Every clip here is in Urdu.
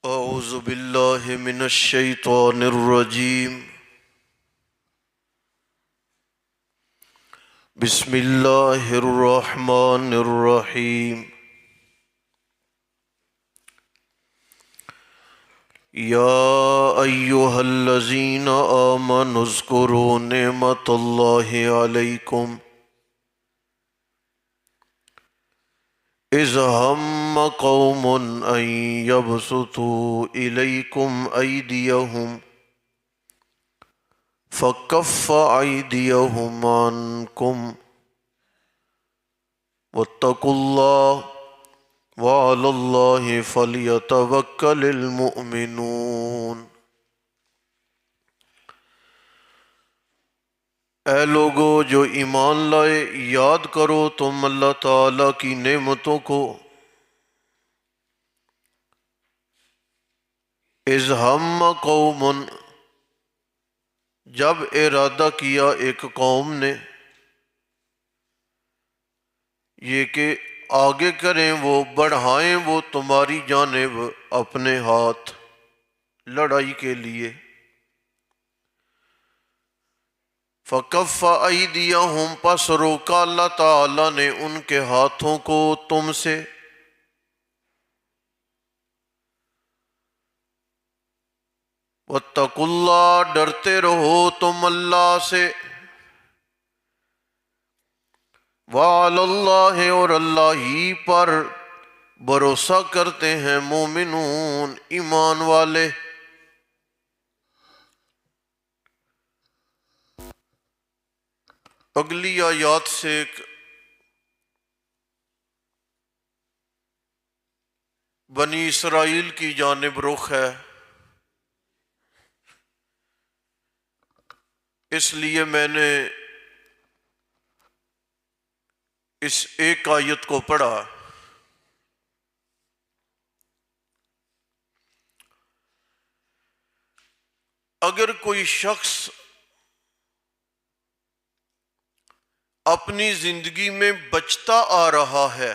أعوذ بالله من الشيطان الرجيم. بسم الله الرحمن الرحيم. يا أيها الذين آمنوا اذكروا نعمة الله عليكم إذ هم قوم أن يبسطوا إليكم أيديهم فكف أيديهم عنكم واتقوا الله وعلى الله فليتوكل المؤمنون. اے لوگو جو ایمان لائے، یاد کرو تم اللہ تعالیٰ کی نعمتوں کو اذ ہم قوم، جب ارادہ کیا ایک قوم نے، یہ کہ آگے کریں وہ، بڑھائیں وہ تمہاری جانب اپنے ہاتھ لڑائی کے لیے. فَكَفَّ أَيْدِيَهُمْ، پس روکا اللہ تعالیٰ نے ان کے ہاتھوں کو تم سے. وَاتَّقُوا اللَّهَ، ڈرتے رہو تم اللہ سے. وَعَلَى اللَّهِ، اور اللہ ہی پر بھروسہ کرتے ہیں مومنون، ایمان والے. اگلی آیات سے ایک بنی اسرائیل کی جانب رخ ہے، اس لیے میں نے اس ایک آیت کو پڑھا. اگر کوئی شخص اپنی زندگی میں بچتا آ رہا ہے،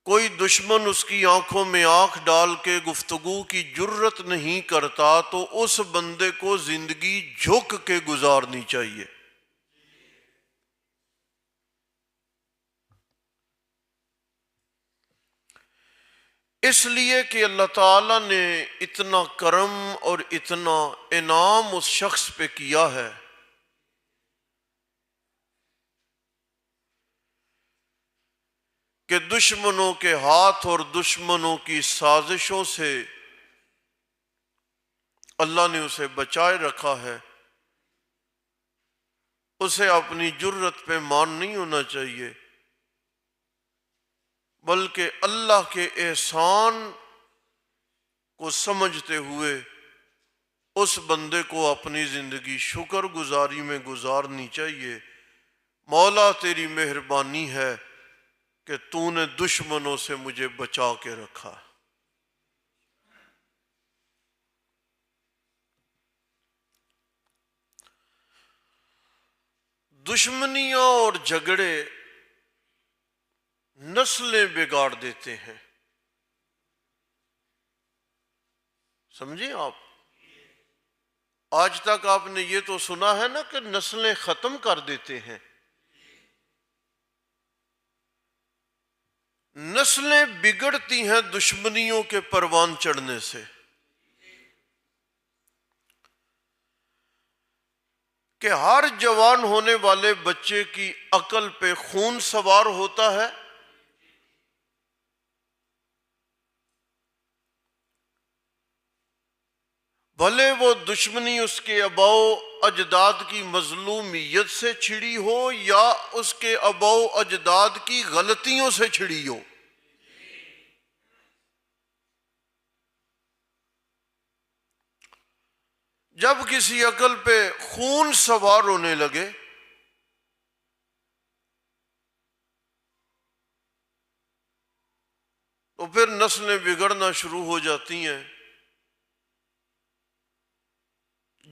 کوئی دشمن اس کی آنکھوں میں آنکھ ڈال کے گفتگو کی جرت نہیں کرتا، تو اس بندے کو زندگی جھک کے گزارنی چاہیے. اس لیے کہ اللہ تعالیٰ نے اتنا کرم اور اتنا انعام اس شخص پہ کیا ہے کہ دشمنوں کے ہاتھ اور دشمنوں کی سازشوں سے اللہ نے اسے بچائے رکھا ہے. اسے اپنی جرت پہ مان نہیں ہونا چاہیے، بلکہ اللہ کے احسان کو سمجھتے ہوئے اس بندے کو اپنی زندگی شکر گزاری میں گزارنی چاہیے. مولا تیری مہربانی ہے کہ تو نے دشمنوں سے مجھے بچا کے رکھا. دشمنیاں اور جھگڑے نسلیں بگاڑ دیتے ہیں. سمجھیں آپ؟ آج تک آپ نے یہ تو سنا ہے نا کہ نسلیں ختم کر دیتے ہیں. نسلیں بگڑتی ہیں دشمنیوں کے پروان چڑھنے سے. کہ ہر جوان ہونے والے بچے کی عقل پہ خون سوار ہوتا ہے، بھلے وہ دشمنی اس کے آباء و اجداد کی مظلومیت سے چھڑی ہو یا اس کے آباء و اجداد کی غلطیوں سے چھڑی ہو. جب کسی عقل پہ خون سوار ہونے لگے تو پھر نسلیں بگڑنا شروع ہو جاتی ہیں.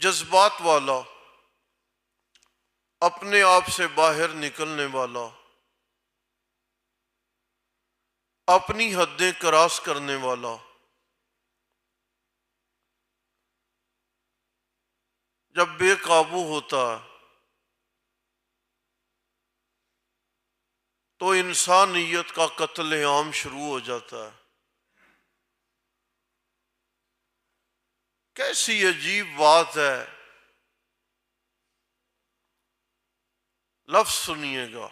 جذبات والا، اپنے آپ سے باہر نکلنے والا، اپنی حدیں کراس کرنے والا، جب بے قابو ہوتا تو انسانیت کا قتل عام شروع ہو جاتا ہے۔ کیسی عجیب بات ہے، لفظ سنیے گا۔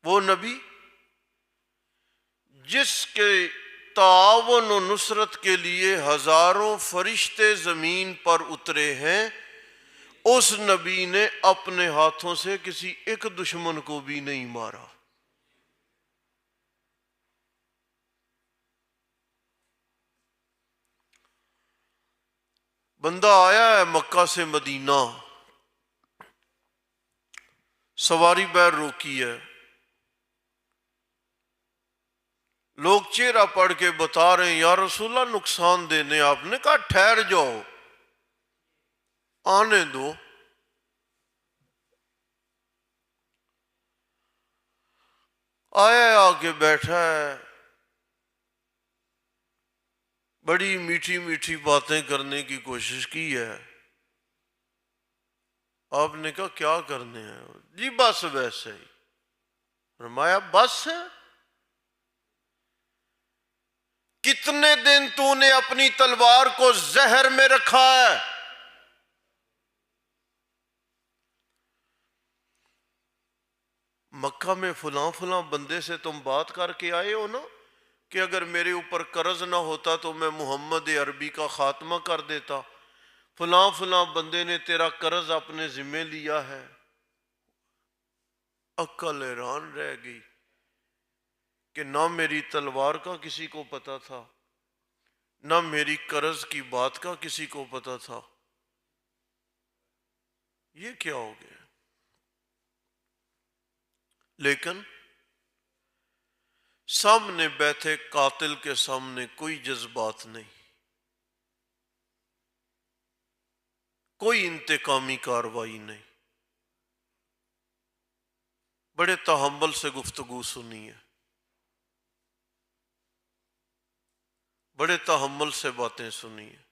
وہ نبی جس کے تعاون و نصرت کے لیے ہزاروں فرشتے زمین پر اترے ہیں، اس نبی نے اپنے ہاتھوں سے کسی ایک دشمن کو بھی نہیں مارا۔ بندہ آیا ہے مکہ سے مدینہ، سواری بیر روکی ہے، لوگ چہرہ پڑھ کے بتا رہے ہیں یا رسول اللہ نقصان دینے، آپ نے کہا ٹھہر جاؤ، آنے دو۔ آیا آ کے بیٹھا ہے، بڑی میٹھی میٹھی باتیں کرنے کی کوشش کی ہے۔ آپ نے کہا کیا کرنے ہیں؟ جی بس ویسے ہی۔ فرمایا بس ہے؟ کتنے دن تو نے اپنی تلوار کو زہر میں رکھا ہے؟ مکہ میں فلاں فلاں بندے سے تم بات کر کے آئے ہو نا کہ اگر میرے اوپر قرض نہ ہوتا تو میں محمد عربی کا خاتمہ کر دیتا، فلاں فلاں بندے نے تیرا قرض اپنے ذمے لیا ہے۔ عقل حیران رہ گئی کہ نہ میری تلوار کا کسی کو پتا تھا، نہ میری قرض کی بات کا کسی کو پتا تھا، یہ کیا ہو گیا؟ لیکن سامنے بیٹھے قاتل کے سامنے کوئی جذبات نہیں، کوئی انتقامی کارروائی نہیں، بڑے تحمل سے گفتگو سنی ہے، بڑے تحمل سے باتیں سنی ہیں۔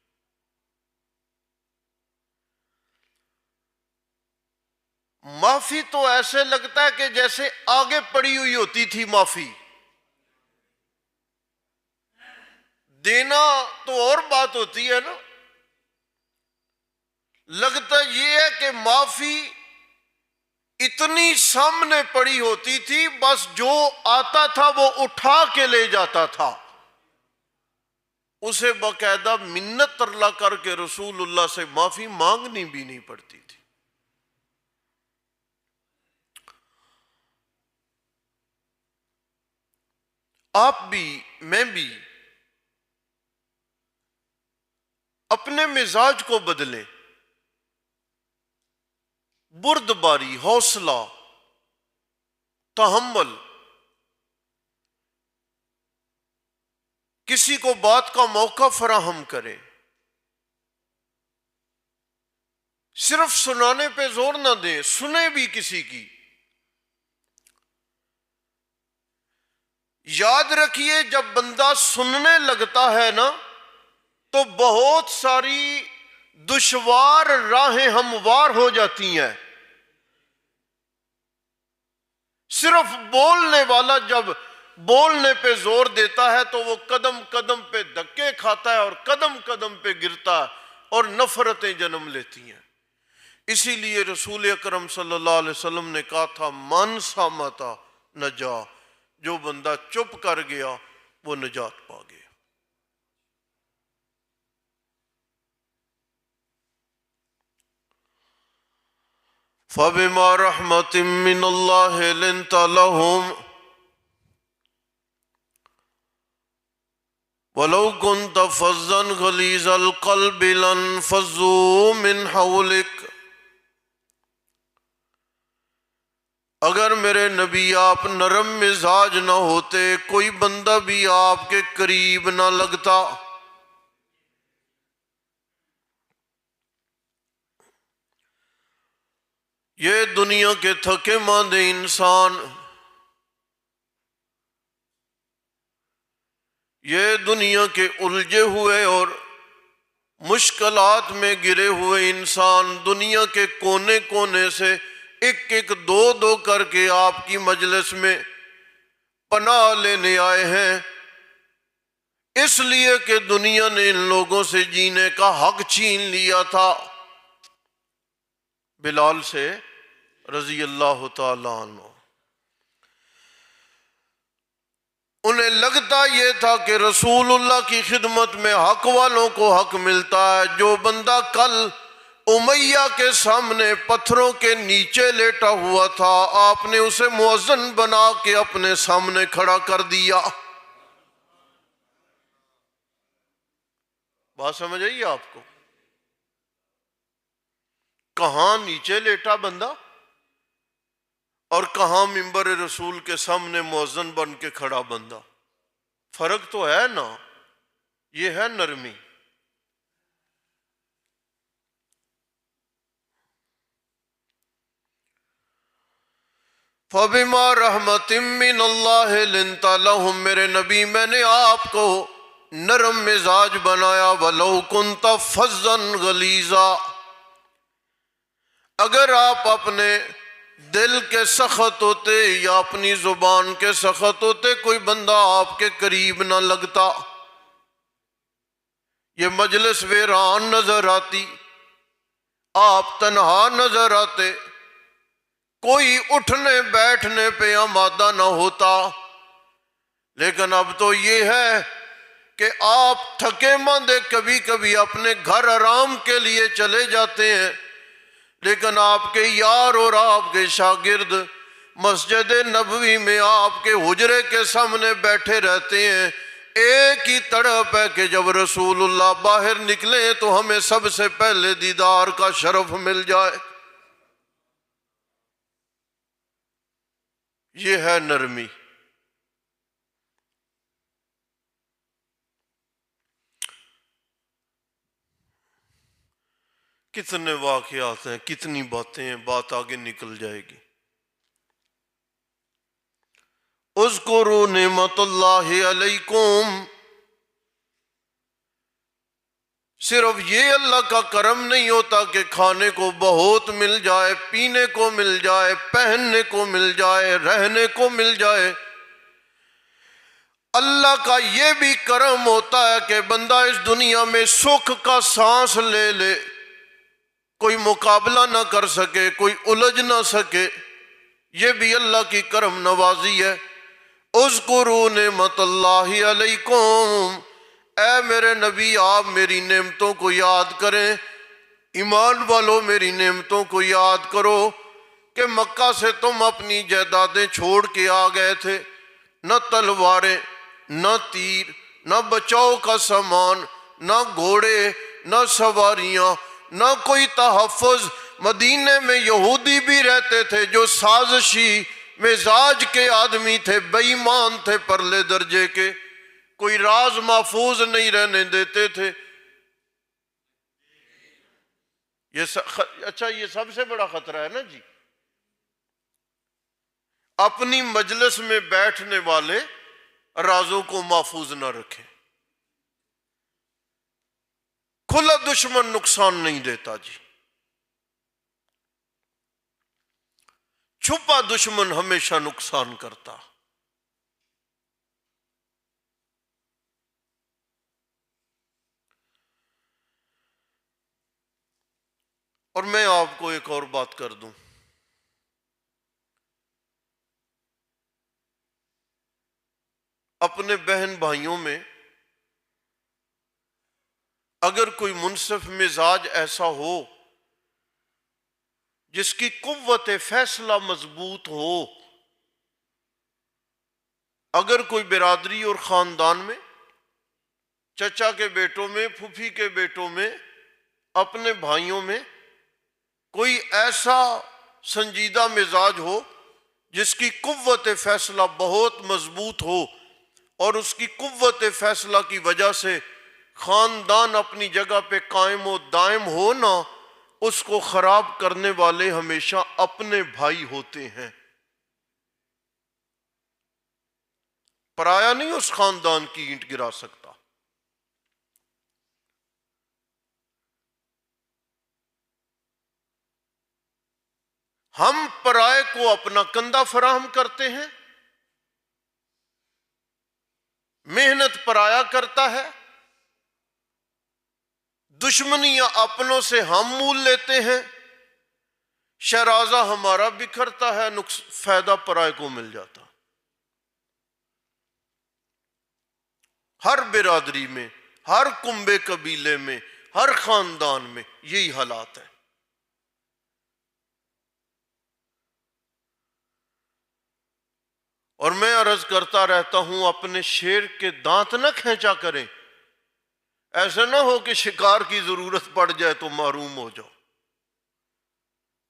معافی تو ایسے لگتا ہے کہ جیسے آگے پڑی ہوئی ہوتی تھی معافی، دینا تو اور بات ہوتی ہے نا۔ لگتا یہ ہے کہ معافی اتنی سامنے پڑی ہوتی تھی، بس جو آتا تھا وہ اٹھا کے لے جاتا تھا، اسے باقاعدہ منت ترلا کر کے رسول اللہ سے معافی مانگنی بھی نہیں پڑتی تھی۔ آپ بھی میں بھی اپنے مزاج کو بدلیں، بردباری، حوصلہ، تحمل، کسی کو بات کا موقع فراہم کریں، صرف سنانے پہ زور نہ دیں، سنیں بھی کسی کی۔ یاد رکھیے جب بندہ سننے لگتا ہے نا تو بہت ساری دشوار راہیں ہموار ہو جاتی ہیں۔ صرف بولنے والا جب بولنے پہ زور دیتا ہے تو وہ قدم قدم پہ دھکے کھاتا ہے اور قدم قدم پہ گرتا ہے اور نفرتیں جنم لیتی ہیں۔ اسی لیے رسول اکرم صلی اللہ علیہ وسلم نے کہا تھا من صامتا نجا، جو بندہ چپ کر گیا وہ نجات پا گیا۔ فَبِمَا رَحْمَةٍ مِّنَ اللَّهِ لِنْتَ لَهُمْ وَلَوْ كُنْتَ فَظًّا غَلِيظَ الْقَلْبِ لَانفَضُّوا مِنْ حَوْلِكَ۔ اگر میرے نبی آپ نرم مزاج نہ ہوتے، کوئی بندہ بھی آپ کے قریب نہ لگتا۔ یہ دنیا کے تھکے ماندے انسان یہ دنیا کے الجھے ہوئے اور مشکلات میں گرے ہوئے انسان دنیا کے کونے کونے سے ایک ایک دو دو کر کے آپ کی مجلس میں پناہ لینے آئے ہیں، اس لیے کہ دنیا نے ان لوگوں سے جینے کا حق چھین لیا تھا۔ بلال سے رضی اللہ تعالی عنہ، انہیں لگتا یہ تھا کہ رسول اللہ کی خدمت میں حق والوں کو حق ملتا ہے۔ جو بندہ کل امیہ کے سامنے پتھروں کے نیچے لیٹا ہوا تھا، آپ نے اسے مؤذن بنا کے اپنے سامنے کھڑا کر دیا۔ بات سمجھ آئی آپ کو؟ کہاں نیچے لیٹا بندہ اور کہاں منبر رسول کے سامنے مؤذن بن کے کھڑا بندہ، فرق تو ہے نا۔ یہ ہے نرمی۔ فَبِمَا رَحْمَةٍ مِّنَ اللَّهِ لِنْتَ لَهُمْ، میرے نبی میں نے آپ کو نرم مزاج بنایا۔ وَلَوْ كُنْتَ فَظًّا غَلِيظًا، اگر آپ اپنے دل کے سخت ہوتے یا اپنی زبان کے سخت ہوتے، کوئی بندہ آپ کے قریب نہ لگتا، یہ مجلس ویران نظر آتی، آپ تنہا نظر آتے، کوئی اٹھنے بیٹھنے پہ آمادہ نہ ہوتا۔ لیکن اب تو یہ ہے کہ آپ تھکے ماندے کبھی کبھی اپنے گھر آرام کے لیے چلے جاتے ہیں، لیکن آپ کے یار اور آپ کے شاگرد مسجد نبوی میں آپ کے حجرے کے سامنے بیٹھے رہتے ہیں۔ ایک ہی تڑپ ہے کہ جب رسول اللہ باہر نکلیں تو ہمیں سب سے پہلے دیدار کا شرف مل جائے۔ یہ ہے نرمی۔ کتنے واقعات ہیں، کتنی باتیں ہیں، بات آگے نکل جائے گی۔ اذکروا نعمت اللہ علیکم، صرف یہ اللہ کا کرم نہیں ہوتا کہ کھانے کو بہت مل جائے، پینے کو مل جائے، پہننے کو مل جائے، رہنے کو مل جائے۔ اللہ کا یہ بھی کرم ہوتا ہے کہ بندہ اس دنیا میں سکھ کا سانس لے لے، کوئی مقابلہ نہ کر سکے، کوئی الجھ نہ سکے، یہ بھی اللہ کی کرم نوازی ہے۔ اذکروا نعمت اللہ علیکم، اے میرے نبی آپ میری نعمتوں کو یاد کریں، ایمان والو میری نعمتوں کو یاد کرو کہ مکہ سے تم اپنی جائیدادیں چھوڑ کے آ گئے تھے، نہ تلواریں، نہ تیر، نہ بچاؤ کا سامان، نہ گھوڑے، نہ سواریاں، نہ کوئی تحفظ۔ مدینے میں یہودی بھی رہتے تھے جو سازشی مزاج کے آدمی تھے، بے ایمان تھے پرلے درجے کے، کوئی راز محفوظ نہیں رہنے دیتے تھے۔ اچھا یہ سب سے بڑا خطرہ ہے نا جی، اپنی مجلس میں بیٹھنے والے رازوں کو محفوظ نہ رکھیں۔ کھلا دشمن نقصان نہیں دیتا جی، چھپا دشمن ہمیشہ نقصان کرتا۔ اور میں آپ کو ایک اور بات کر دوں، اپنے بہن بھائیوں میں اگر کوئی منصف مزاج ایسا ہو جس کی قوت فیصلہ مضبوط ہو، اگر کوئی برادری اور خاندان میں چچا کے بیٹوں میں، پھوپھی کے بیٹوں میں، اپنے بھائیوں میں کوئی ایسا سنجیدہ مزاج ہو جس کی قوت فیصلہ بہت مضبوط ہو اور اس کی قوت فیصلہ کی وجہ سے خاندان اپنی جگہ پہ قائم و دائم ہو نا، اس کو خراب کرنے والے ہمیشہ اپنے بھائی ہوتے ہیں۔ پرایا نہیں اس خاندان کی اینٹ گرا سکتا۔ ہم پرائے کو اپنا کندھا فراہم کرتے ہیں، محنت پرایا کرتا ہے، دشمنیاں اپنوں سے ہم مول لیتے ہیں، شرازہ ہمارا بکھرتا ہے، فائدہ پرائے کو مل جاتا۔ ہر برادری میں، ہر کنبے قبیلے میں، ہر خاندان میں یہی حالات ہیں۔ اور میں عرض کرتا رہتا ہوں، اپنے شیر کے دانت نہ کھینچا کریں، ایسا نہ ہو کہ شکار کی ضرورت پڑ جائے تو محروم ہو جاؤ۔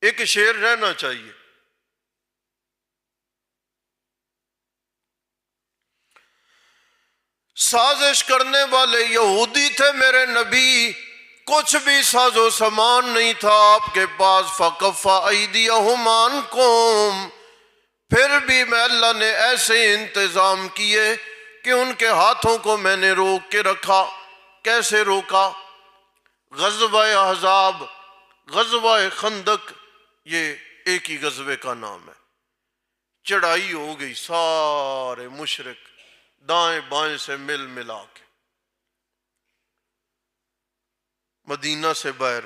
ایک شیر رہنا چاہیے۔ سازش کرنے والے یہودی تھے میرے نبی، کچھ بھی ساز و سامان نہیں تھا آپ کے پاس۔ فَكَفَّ أَيْدِيَهُمْ عَنْكُمْ، پھر بھی میں اللہ نے ایسے انتظام کیے کہ ان کے ہاتھوں کو میں نے روک کے رکھا۔ کیسے روکا؟ غزوہ احزاب، غزوہ خندق، یہ ایک ہی غزوے کا نام ہے۔ چڑھائی ہو گئی، سارے مشرک دائیں بائیں سے مل ملا کے مدینہ سے باہر۔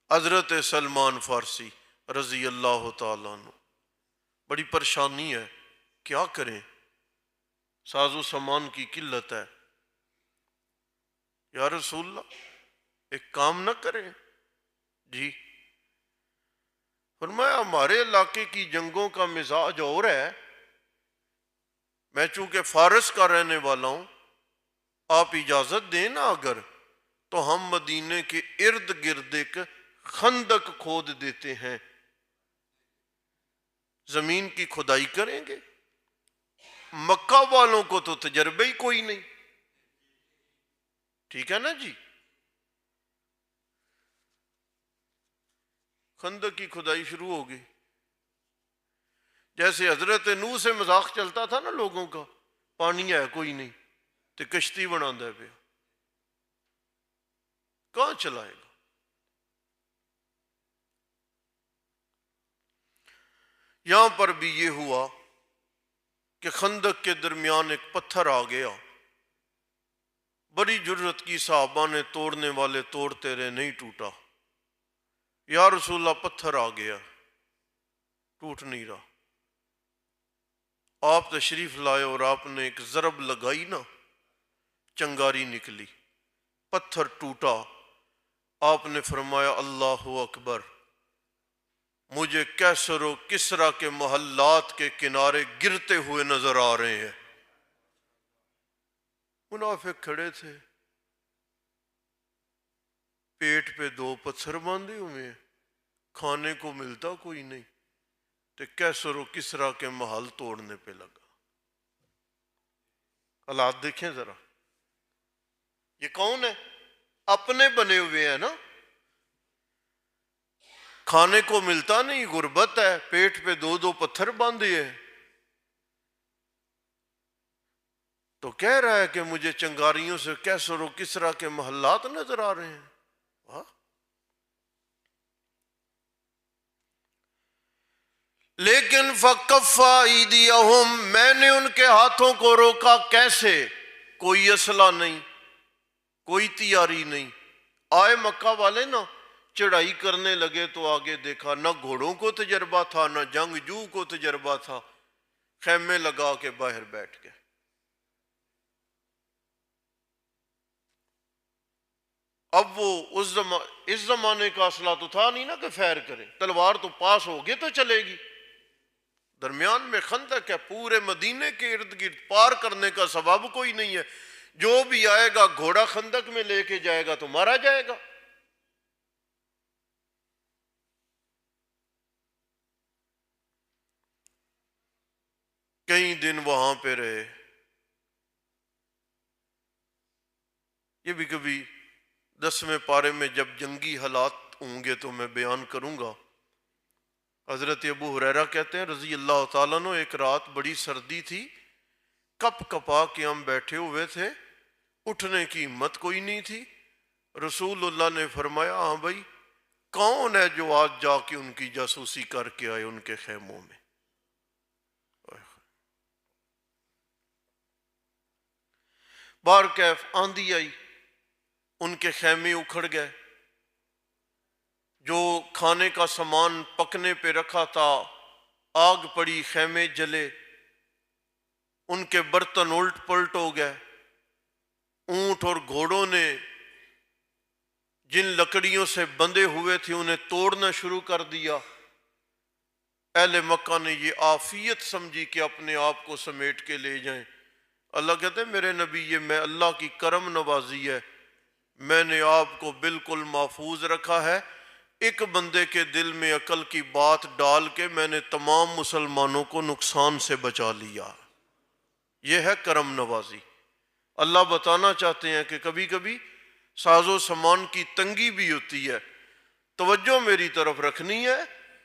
حضرت سلمان فارسی رضی اللہ تعالیٰ عنہ، بڑی پریشانی ہے، کیا کریں، ساز و سامان کی قلت ہے۔ یا رسول اللہ ایک کام نہ کریں؟ جی۔ فرمایا ہمارے علاقے کی جنگوں کا مزاج اور ہے، میں چونکہ فارس کا رہنے والا ہوں، آپ اجازت دیں نا اگر، تو ہم مدینے کے ارد گرد ایک خندق کھود دیتے ہیں، زمین کی کھدائی کریں گے۔ مکہ والوں کو تو تجربہ ہی کوئی نہیں، ٹھیک ہے نا جی۔ خندق کی کھدائی شروع ہو گئی۔ جیسے حضرت نوح سے مذاق چلتا تھا نا لوگوں کا، پانی ہے کوئی نہیں تو کشتی بنا دے پہ، کہاں چلائے گا؟ یہاں پر بھی یہ ہوا کہ خندق کے درمیان ایک پتھر آ گیا، بڑی جرت کی، صحابہ نے توڑنے والے توڑتے رہے، نہیں ٹوٹا۔ یا رسول اللہ پتھر آ گیا، ٹوٹ نہیں رہا۔ آپ تشریف لائے اور آپ نے ایک ضرب لگائی نا، چنگاری نکلی، پتھر ٹوٹا۔ آپ نے فرمایا اللہ اکبر، مجھے کیسر و کسرا کے محلات کے کنارے گرتے ہوئے نظر آ رہے ہیں۔ منافق کھڑے تھے، پیٹ پہ 2 پتھر باندھے ہوئے ہیں، کھانے کو ملتا کوئی نہیں، تو کیسر و کسرا کے محل توڑنے پہ لگا۔ حالات دیکھیں ذرا، یہ کون ہے؟ اپنے بنے ہوئے ہیں نا، کھانے کو ملتا نہیں، غربت ہے، پیٹ پہ 2 پتھر باندھے ہیں، تو کہہ رہا ہے کہ مجھے چنگاریوں سے کیسر و کسرا کے محلات نظر آ رہے ہیں۔ واہ! لیکن فَكَفَّ أَيْدِيَهُمْ، میں نے ان کے ہاتھوں کو روکا۔ کیسے؟ کوئی اسلحہ نہیں، کوئی تیاری نہیں۔ آئے مکہ والے نا، چڑھائی کرنے لگے تو آگے دیکھا نہ گھوڑوں کو تجربہ تھا، نہ جنگجو کو تجربہ تھا، خیمے لگا کے باہر بیٹھ گئے۔ اب وہ اس زمانے کا اسلحہ تو تھا نہیں نا کہ فائر کرے، تلوار تو پاس ہوگی تو چلے گی۔ درمیان میں خندق ہے، پورے مدینے کے ارد گرد، پار کرنے کا سبب کوئی نہیں ہے، جو بھی آئے گا گھوڑا خندق میں لے کے جائے گا تو مارا جائے گا۔ کئی دن وہاں پہ رہے۔ یہ بھی کبھی 10ویں پارے میں جب جنگی حالات ہوں گے تو میں بیان کروں گا۔ حضرت ابو ہریرہ کہتے ہیں رضی اللہ تعالیٰ عنہ، ایک رات بڑی سردی تھی، کپ کپا کے ہم بیٹھے ہوئے تھے، اٹھنے کی ہمت کوئی نہیں تھی۔ رسول اللہ نے فرمایا ہاں بھائی، کون ہے جو آج جا کے ان کی جاسوسی کر کے آئے ان کے خیموں میں؟ بار کیف آندھی آئی، ان کے خیمے اکھڑ گئے، جو کھانے کا سامان پکنے پہ رکھا تھا آگ پڑی، خیمے جلے، ان کے برتن الٹ پلٹ ہو گئے۔ اونٹ اور گھوڑوں نے جن لکڑیوں سے بندھے ہوئے تھے انہیں توڑنا شروع کر دیا۔ اہل مکہ نے یہ عافیت سمجھی کہ اپنے آپ کو سمیٹ کے لے جائیں۔ اللہ کہتے ہیں میرے نبی یہ میں اللہ کی کرم نوازی ہے، میں نے آپ کو بالکل محفوظ رکھا ہے، ایک بندے کے دل میں عقل کی بات ڈال کے میں نے تمام مسلمانوں کو نقصان سے بچا لیا۔ یہ ہے کرم نوازی۔ اللہ بتانا چاہتے ہیں کہ کبھی کبھی ساز و سامان کی تنگی بھی ہوتی ہے، توجہ میری طرف رکھنی ہے،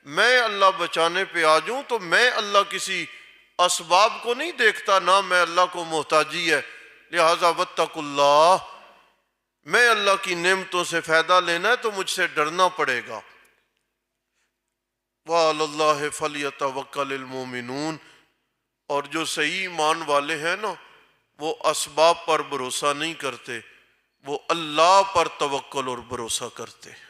میں اللہ بچانے پہ آ جاؤں تو میں اللہ کسی اسباب کو نہیں دیکھتا، نہ میں اللہ کو محتاجی ہے، لہذا واتقوا اللہ، میں اللہ کی نعمتوں سے فائدہ لینا ہے تو مجھ سے ڈرنا پڑے گا۔ وَعَلَى اللَّهِ فَلْيَتَوَكَّلِ الْمُؤْمِنُونَ، اور جو صحیح ایمان والے ہیں نا وہ اسباب پر بھروسہ نہیں کرتے، وہ اللہ پر توکل اور بھروسہ کرتے ہیں۔